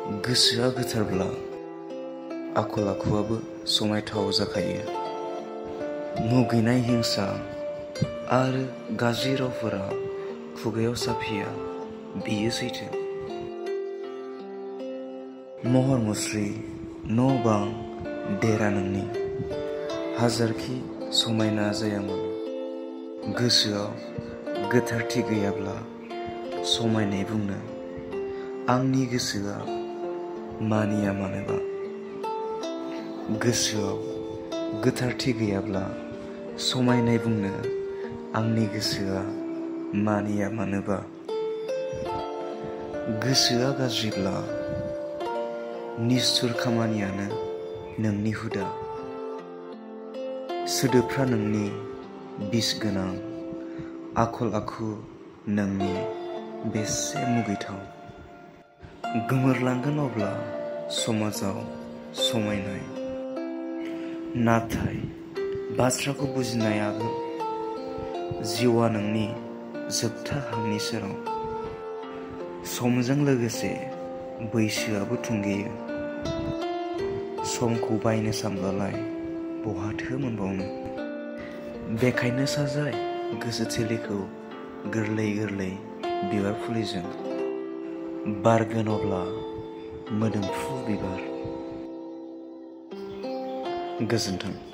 गोसोआ गोथारब्ला आखल आखुआबो समायथाव जाखायो। मुगैनाय हिंसा आरो गाज्रि रावफोरा खुगायाव साफिया, बेयो सैथो। महर मुस्रि, न' बां, देरा नोंनि हाजारखि समायना जाया मानो, गोसोआव गोथारथि गैयाब्ला समायनाय बुंनो आंनि गोसोआ मानिया मानोबा। गोसोआव गोथारथि गैयाब्ला समायनाय बुंनो आंनि गोसोआ मानिया मानोबा। गोसोआ गाज्रिब्ला निस्थुर खामानियानो नोंनि हुदा। सोदोबफ्रा नोंनि बिस गोनां, आखल आखु नोंनि बेसे मुगैथाव। गोमोरलांगोन अब्ला समाजाव समायनाय, नाथाय बाथ्राखौ बुजिनाय आगोल जिउआ नोंनि जोबथा हांनि सेराव। समजों लोगोसे बैसोआबो थुंगेयो, समखौ बायनो सानब्लालाय बहाथो मोनबावनो। बेखायनो साजाय गोसो थोलिखौ गोरलै गोरलै बिबार फुलिजों, बारगोन अब्ला मोदोमफ्रु बिबार। गोजोन्थों।